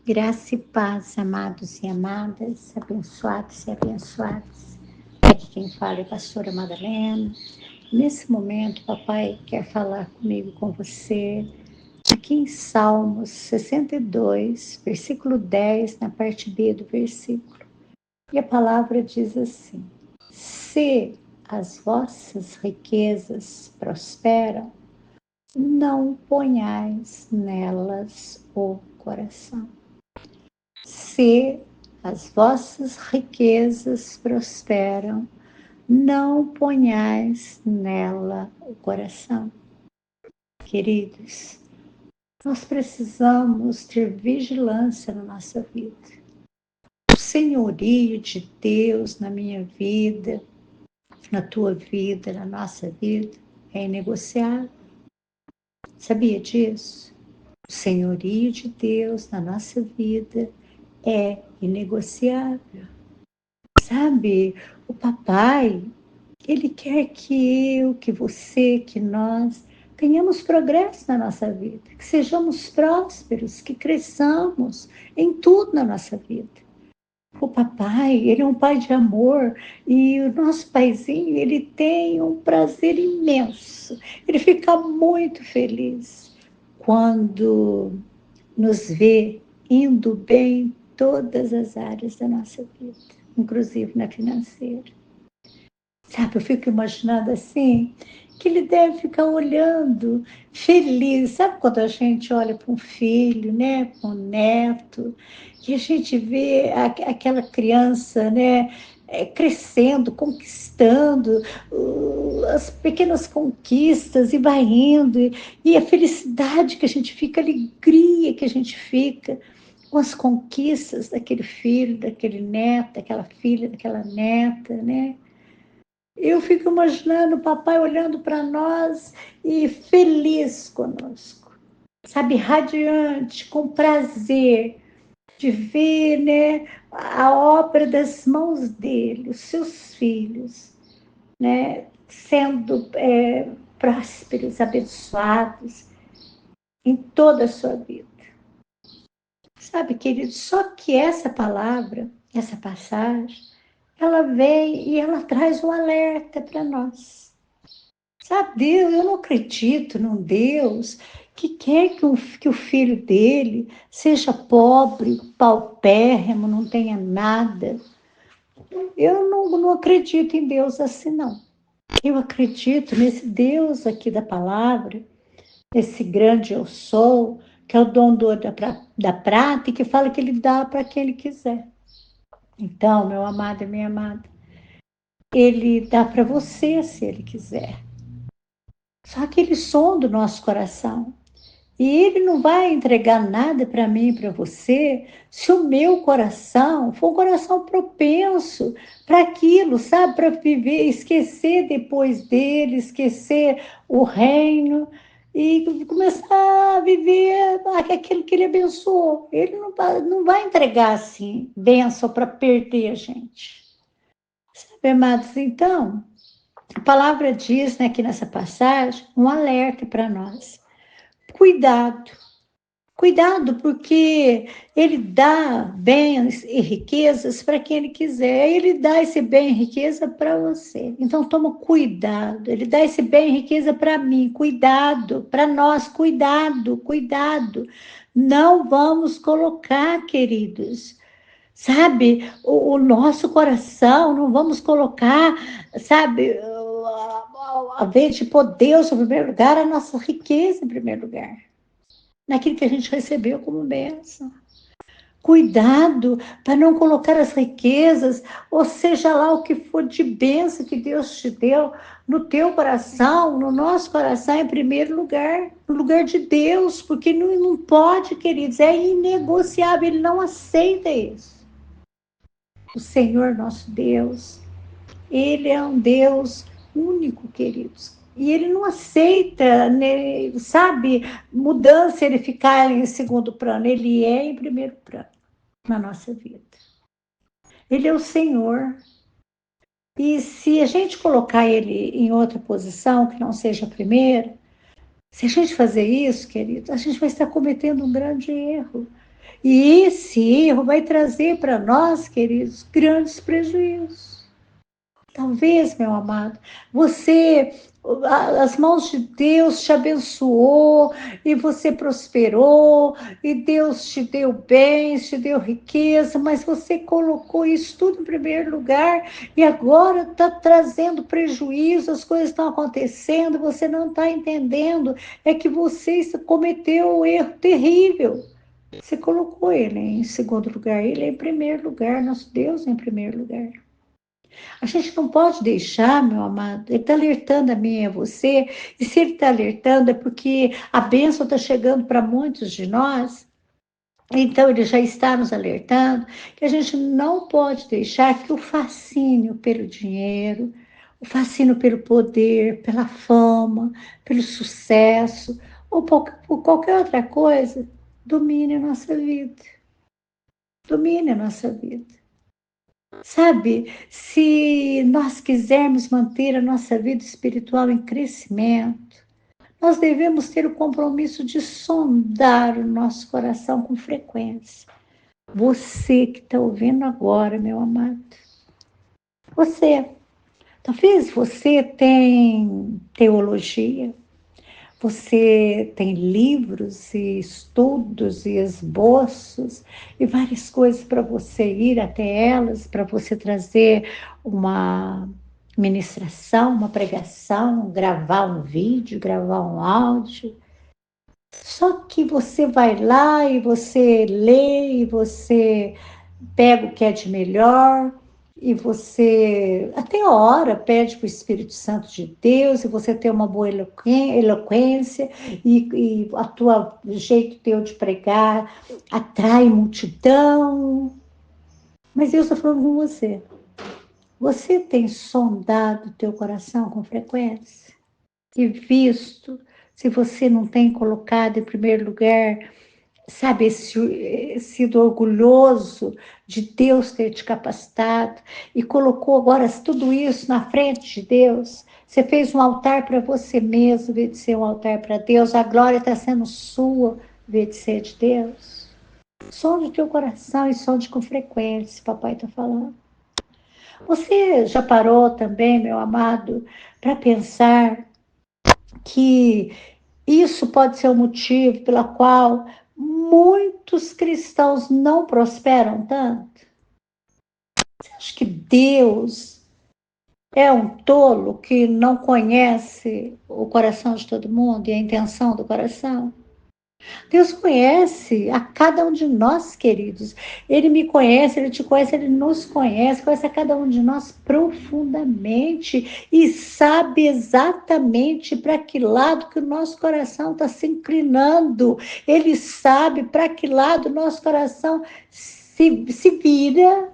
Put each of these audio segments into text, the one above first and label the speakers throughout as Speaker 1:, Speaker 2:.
Speaker 1: Graça e paz, amados e amadas, abençoados e abençoadas. Aqui quem fala é a pastora Madalena. Nesse momento, papai quer falar comigo, com você, aqui em Salmos 62, versículo 10, na parte B do versículo. E a palavra diz assim: se as vossas riquezas prosperam, não ponhais nelas o coração. Se as vossas riquezas prosperam, não ponhais nela o coração. Queridos, nós precisamos ter vigilância na nossa vida. O senhorio de Deus na minha vida, na tua vida, na nossa vida, é inegociável. Sabia disso? O senhorio de Deus na nossa vida é inegociável. Sabe, o papai, ele quer que eu, que você, que nós tenhamos progresso na nossa vida, que sejamos prósperos, que cresçamos em tudo na nossa vida. O papai, ele é um pai de amor e o nosso paizinho, ele tem um prazer imenso. Ele fica muito feliz quando nos vê indo bem em todas as áreas da nossa vida, inclusive na financeira. Sabe, eu fico imaginando assim, que ele deve ficar olhando, feliz. Sabe quando a gente olha para um filho, né, para um neto, e a gente vê aquela criança, né, crescendo, conquistando as pequenas conquistas e vai indo, e a felicidade que a gente fica, a alegria que a gente fica com as conquistas daquele filho, daquele neto, daquela filha, daquela neta, né? Eu fico imaginando o papai olhando para nós e feliz conosco, sabe, radiante, com prazer de ver, né, a obra das mãos dele, os seus filhos, né, sendo prósperos, abençoados em toda a sua vida. Sabe, querido, só que essa palavra, essa passagem, ela vem e ela traz um alerta para nós. Sabe, Deus, eu não acredito num Deus que quer que o filho dele seja pobre, paupérrimo, não tenha nada. Eu não acredito em Deus assim, não. Eu acredito nesse Deus aqui da palavra, esse grande eu sou, que é o dono da prata e que fala que ele dá para quem ele quiser. Então, meu amado e minha amada, ele dá para você se ele quiser. Só que ele sonda o nosso coração. E ele não vai entregar nada para mim e para você se o meu coração for um coração propenso para aquilo, sabe? Para viver, esquecer depois dele, esquecer o reino e começar a viver aquilo que ele abençoou. Ele não vai entregar assim, bênção para perder a gente. Sabe, amados? Então, a palavra diz, né, aqui nessa passagem, um alerta para nós. Cuidado, cuidado, porque ele dá bens e riquezas para quem ele quiser. Ele dá esse bem e riqueza para você. Então, toma cuidado. Ele dá esse bem e riqueza para mim. Cuidado, para nós, cuidado, cuidado. Não vamos colocar, queridos, sabe, o nosso coração, não vamos colocar, sabe, a vez de pôr Deus em primeiro lugar, a nossa riqueza em primeiro lugar, naquilo que a gente recebeu como bênção. Cuidado para não colocar as riquezas, ou seja lá o que for de bênção que Deus te deu, no teu coração, no nosso coração, em primeiro lugar, no lugar de Deus, porque não pode, queridos, é inegociável, ele não aceita isso. O Senhor nosso Deus, ele é um Deus único, queridos. E ele não aceita, né, sabe, mudança, ele ficar em segundo plano. Ele é em primeiro plano na nossa vida. Ele é o Senhor. E se a gente colocar ele em outra posição, que não seja a primeira, se a gente fazer isso, queridos, a gente vai estar cometendo um grande erro. E esse erro vai trazer para nós, queridos, grandes prejuízos. Talvez, meu amado, as mãos de Deus te abençoou e você prosperou e Deus te deu bens, te deu riqueza, mas você colocou isso tudo em primeiro lugar e agora está trazendo prejuízo, as coisas estão acontecendo, você não está entendendo, é que você cometeu um erro terrível. Você colocou ele em segundo lugar, ele é em primeiro lugar, nosso Deus é em primeiro lugar. A gente não pode deixar, meu amado, ele está alertando a mim e a você, e se ele está alertando é porque a bênção está chegando para muitos de nós, então ele já está nos alertando que a gente não pode deixar que o fascínio pelo dinheiro, o fascínio pelo poder, pela fama, pelo sucesso, ou por qualquer outra coisa, domine a nossa vida. Domine a nossa vida. Sabe, se nós quisermos manter a nossa vida espiritual em crescimento, nós devemos ter o compromisso de sondar o nosso coração com frequência. Você que está ouvindo agora, meu amado, você, talvez você tem teologia, você tem livros e estudos e esboços e várias coisas para você ir até elas, para você trazer uma ministração, uma pregação, gravar um vídeo, gravar um áudio. Só que você vai lá e você lê e você pega o que é de melhor e você até ora, pede para o Espírito Santo de Deus e você tem uma boa eloquência e a tua jeito teu de pregar atrai multidão. Mas Deus está falando com você. Você tem sondado o teu coração com frequência e visto se você não tem colocado em primeiro lugar, sabe, sido orgulhoso de Deus ter te capacitado e colocou agora tudo isso na frente de Deus. Você fez um altar para você mesmo, em vez de ser um altar para Deus. A glória está sendo sua, em vez de ser de Deus. Sonde o teu coração e sonde com frequência, papai está falando. Você já parou também, meu amado, para pensar que isso pode ser o motivo pela qual muitos cristãos não prosperam tanto? Você acha que Deus é um tolo que não conhece o coração de todo mundo e a intenção do coração? Deus conhece a cada um de nós, queridos. Ele me conhece, ele te conhece, ele nos conhece, conhece a cada um de nós profundamente e sabe exatamente para que lado que o nosso coração está se inclinando. Ele sabe para que lado o nosso coração se vira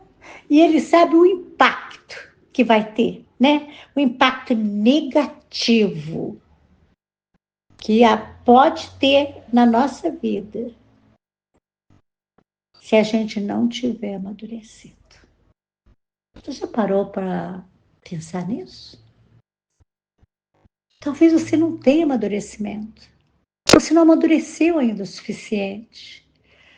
Speaker 1: e ele sabe o impacto que vai ter, né? O impacto negativo que pode ter na nossa vida se a gente não tiver amadurecido. Você já parou para pensar nisso? Talvez você não tenha amadurecimento. Você não amadureceu ainda o suficiente.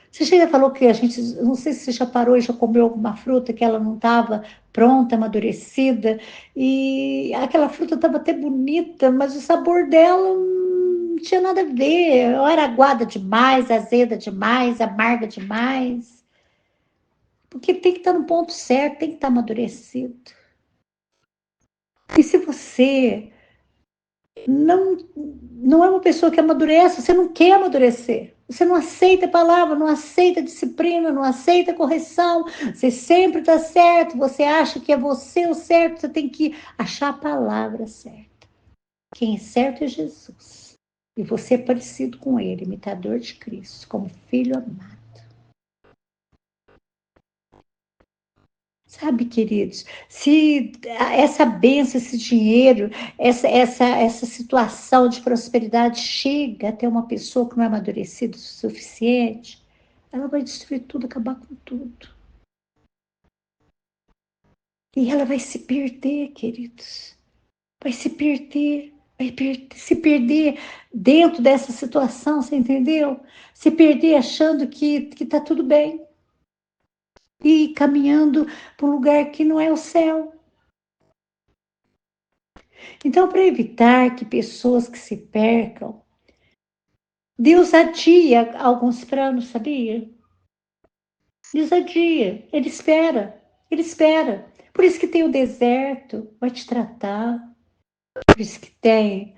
Speaker 1: Você já falou que a gente, não sei se você já parou e já comeu alguma fruta que ela não estava pronta, amadurecida, e aquela fruta estava até bonita, mas o sabor dela não tinha nada a ver. Ou era aguada demais, azeda demais, amarga demais. Porque tem que estar no ponto certo, tem que estar amadurecido. E se você não é uma pessoa que amadurece, você não quer amadurecer. Você não aceita a palavra, não aceita a disciplina, não aceita a correção. Você sempre está certo, você acha que é você o certo, você tem que achar a palavra certa. Quem é certo é Jesus. E você é parecido com ele, imitador de Cristo, como filho amado. Sabe, queridos, se essa bênção, esse dinheiro, essa situação de prosperidade chega até uma pessoa que não é amadurecida o suficiente, ela vai destruir tudo, acabar com tudo. E ela vai se perder, queridos. Vai se perder. se perder dentro dessa situação, você entendeu? Se perder achando que tá tudo bem e caminhando para um lugar que não é o céu. Então, para evitar que pessoas que se percam, Deus adia alguns planos, sabia? Deus adia, Ele espera, Ele espera. Por isso que tem o deserto, vai te tratar. Por isso que tem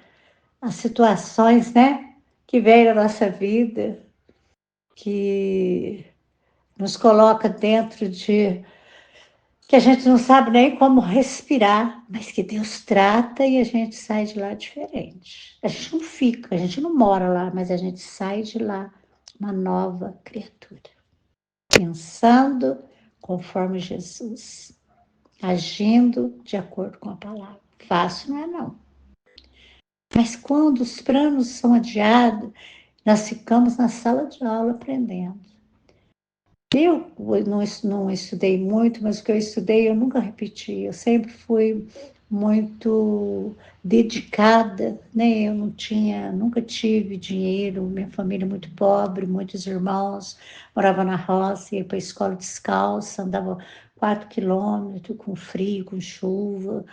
Speaker 1: as situações, né, que vêm na nossa vida, que nos coloca dentro de que a gente não sabe nem como respirar, mas que Deus trata e a gente sai de lá diferente. A gente não fica, a gente não mora lá, mas a gente sai de lá uma nova criatura, pensando conforme Jesus, agindo de acordo com a palavra. Fácil não é não. Mas quando os planos são adiados, nós ficamos na sala de aula aprendendo. Eu não estudei muito, mas o que eu estudei eu nunca repeti. Eu sempre fui muito dedicada, né? Eu não tinha, nunca tive dinheiro, minha família muito pobre, muitos irmãos, morava na roça, ia para a escola descalça, andava 4 quilômetros com frio, com chuva,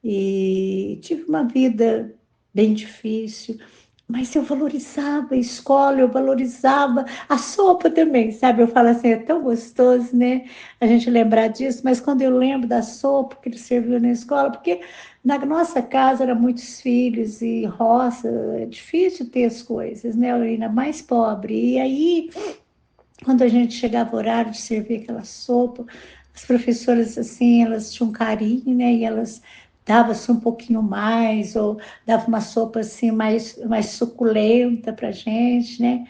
Speaker 1: e tive uma vida bem difícil. Mas eu valorizava a escola, eu valorizava a sopa também, sabe? Eu falo assim, é tão gostoso, né? A gente lembrar disso, mas quando eu lembro da sopa que ele serviu na escola, porque na nossa casa eram muitos filhos e roça, é difícil ter as coisas, né? Eu era ainda mais pobre. E aí, quando a gente chegava o horário de servir aquela sopa, as professoras, assim, elas tinham carinho, né? E elas davam assim, um pouquinho mais, ou davam uma sopa assim mais suculenta para gente, né?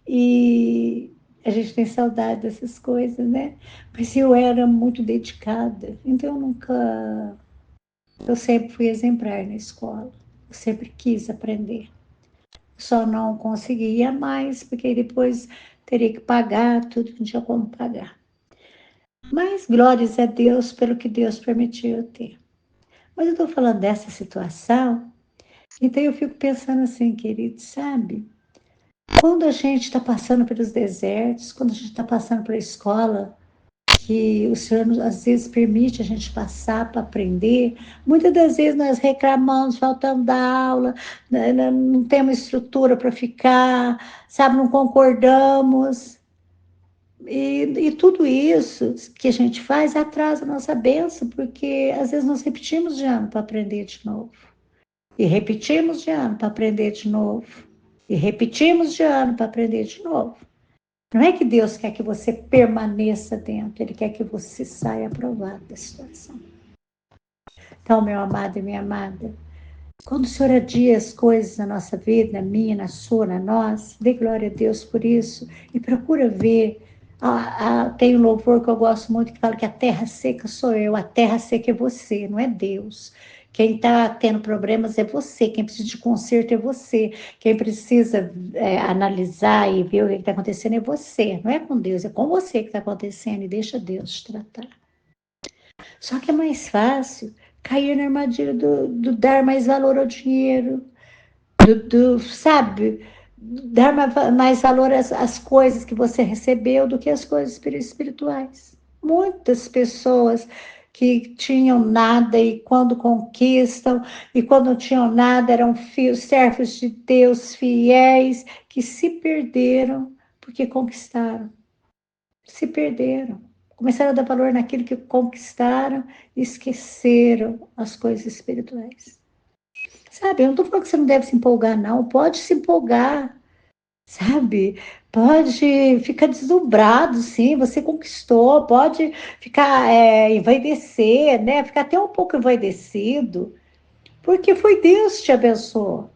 Speaker 1: E a gente tem saudade dessas coisas, né? Mas eu era muito dedicada, então eu sempre fui exemplar na escola, eu sempre quis aprender. Só não conseguia mais, porque depois teria que pagar tudo que não tinha como pagar. Mas glórias a Deus pelo que Deus permitiu eu ter. Mas eu estou falando dessa situação, então eu fico pensando assim, querido, sabe? Quando a gente está passando pelos desertos, quando a gente está passando pela escola, que o Senhor às vezes permite a gente passar para aprender, muitas das vezes nós reclamamos, faltamos da aula, né, não temos estrutura para ficar, sabe, não concordamos. E tudo isso que a gente faz atrasa a nossa bênção, porque às vezes nós repetimos de ano para aprender de novo. E repetimos de ano para aprender de novo. E repetimos de ano para aprender de novo. Não é que Deus quer que você permaneça dentro, Ele quer que você saia aprovado da situação. Então, meu amado e minha amada, quando o Senhor adia as coisas na nossa vida, na minha, na sua, na nossa, dê glória a Deus por isso e procura ver. Tem um louvor que eu gosto muito que fala que a terra seca sou eu, a terra seca é você, não é Deus. Quem está tendo problemas é você, quem precisa de conserto é você, quem precisa analisar e ver o que está acontecendo é você, não é com Deus, é com você que está acontecendo e deixa Deus te tratar. Só que é mais fácil cair na armadilha do dar mais valor ao dinheiro, sabe, dar mais valor às coisas que você recebeu do que às coisas espirituais. Muitas pessoas que tinham nada e quando conquistam, e quando não tinham nada eram servos de Deus fiéis que se perderam porque conquistaram, se perderam. Começaram a dar valor naquilo que conquistaram e esqueceram as coisas espirituais. Sabe, eu não estou falando que você não deve se empolgar, não. Pode se empolgar, sabe? Pode ficar deslumbrado, sim. Você conquistou. Pode ficar envaidecer, né? Ficar até um pouco envaidecido, porque foi Deus que te abençoou.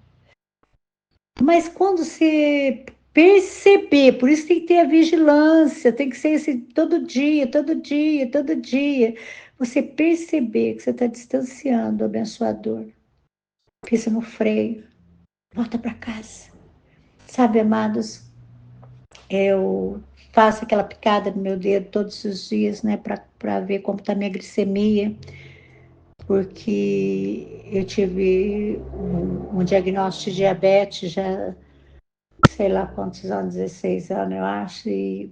Speaker 1: Mas quando você perceber, por isso tem que ter a vigilância, tem que ser esse todo dia, todo dia, todo dia. Você perceber que você está distanciando o abençoador. Pisa no freio, volta para casa. Sabe, amados, eu faço aquela picada no meu dedo todos os dias, né, para ver como está a minha glicemia. porque eu tive um diagnóstico de diabetes já, sei lá quantos anos, 16 anos, eu acho, e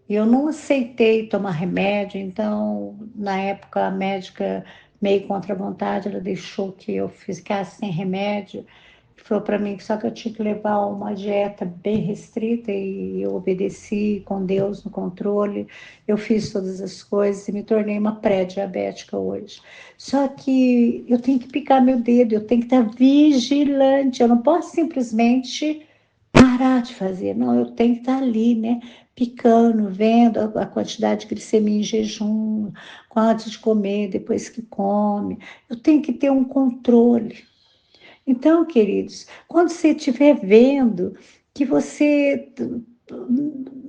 Speaker 1: eu não aceitei tomar remédio, então, na época, a médica, meio contra a vontade, ela deixou que eu ficasse sem remédio, falou para mim que só que eu tinha que levar uma dieta bem restrita e eu obedeci com Deus no controle. Eu fiz todas as coisas e me tornei uma pré-diabética hoje. Só que eu tenho que picar meu dedo, eu tenho que estar vigilante, eu não posso simplesmente parar de fazer, não, eu tenho que estar ali, né? Picando, vendo a quantidade de glicemia em jejum, antes de comer, depois que come. Eu tenho que ter um controle. Então, queridos, quando você estiver vendo que você.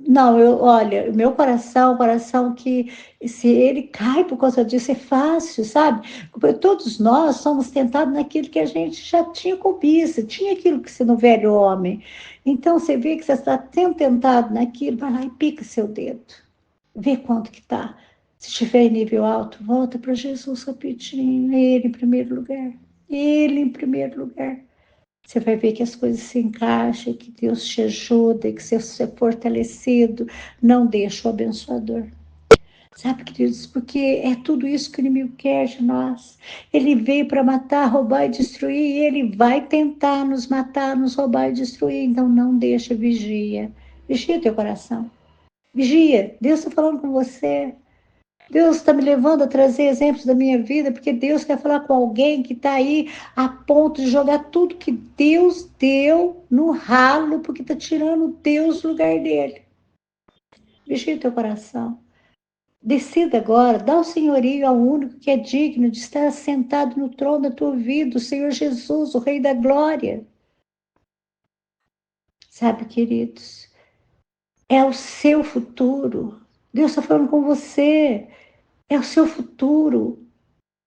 Speaker 1: Não, olha, meu coração, o coração que se ele cai por causa disso é fácil, sabe? Porque todos nós somos tentados naquilo que a gente já tinha cobiça, tinha aquilo que se no velho homem. Então, você vê que você está sendo tentado naquilo, vai lá e pica seu dedo, vê quanto que tá. Se estiver em nível alto, volta para Jesus rapidinho, Ele em primeiro lugar. Ele em primeiro lugar. Você vai ver que as coisas se encaixam, que Deus te ajuda, que você é fortalecido. Não deixa o abençoador. Sabe, queridos, porque é tudo isso que o inimigo quer de nós. Ele veio para matar, roubar e destruir, e ele vai tentar nos matar, nos roubar e destruir. Então não deixa, vigia. Vigia teu coração. Vigia. Deus está falando com você. Deus está me levando a trazer exemplos da minha vida, porque Deus quer falar com alguém que está aí a ponto de jogar tudo que Deus deu no ralo, porque está tirando Deus do lugar dele. Vigia o teu coração. Decida agora, dá o senhorio ao único que é digno de estar sentado no trono da tua vida, o Senhor Jesus, o Rei da Glória. Sabe, queridos, é o seu futuro. Deus está falando com você. É o seu futuro.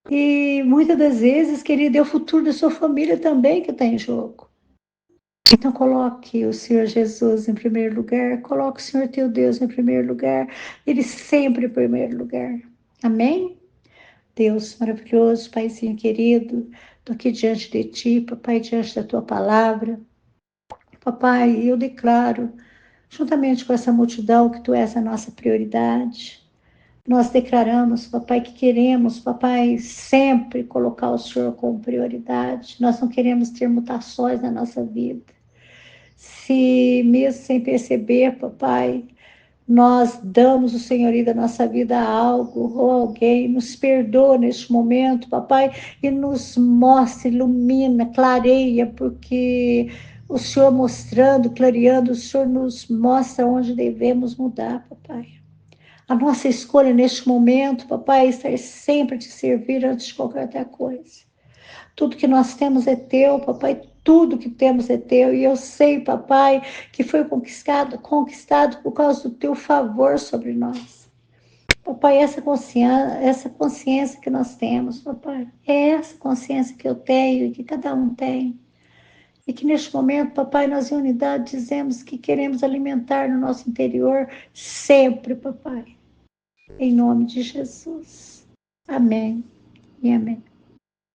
Speaker 1: E muitas das vezes, querido, é o futuro da sua família também que está em jogo. Então coloque o Senhor Jesus em primeiro lugar, coloque o Senhor teu Deus em primeiro lugar, Ele sempre em primeiro lugar. Amém? Deus maravilhoso, Paizinho querido, estou aqui diante de Ti, Papai, diante da Tua palavra. Papai, eu declaro, juntamente com essa multidão, que Tu és a nossa prioridade. Nós declaramos, papai, que queremos, papai, sempre colocar o Senhor como prioridade. Nós não queremos ter mutações na nossa vida. Se mesmo sem perceber, papai, nós damos o senhorio da nossa vida a algo ou alguém, nos perdoa neste momento, papai, e nos mostra, ilumina, clareia, porque o Senhor mostrando, clareando, o Senhor nos mostra onde devemos mudar, papai. A nossa escolha neste momento, papai, é estar sempre a te servir antes de qualquer outra coisa. Tudo que nós temos é teu, papai, tudo que temos é teu. E eu sei, papai, que foi conquistado por causa do teu favor sobre nós. Papai, essa consciência que nós temos, papai, é essa consciência que eu tenho e que cada um tem. E que neste momento, papai, nós em unidade dizemos que queremos alimentar no nosso interior sempre, papai. Em nome de Jesus. Amém e amém.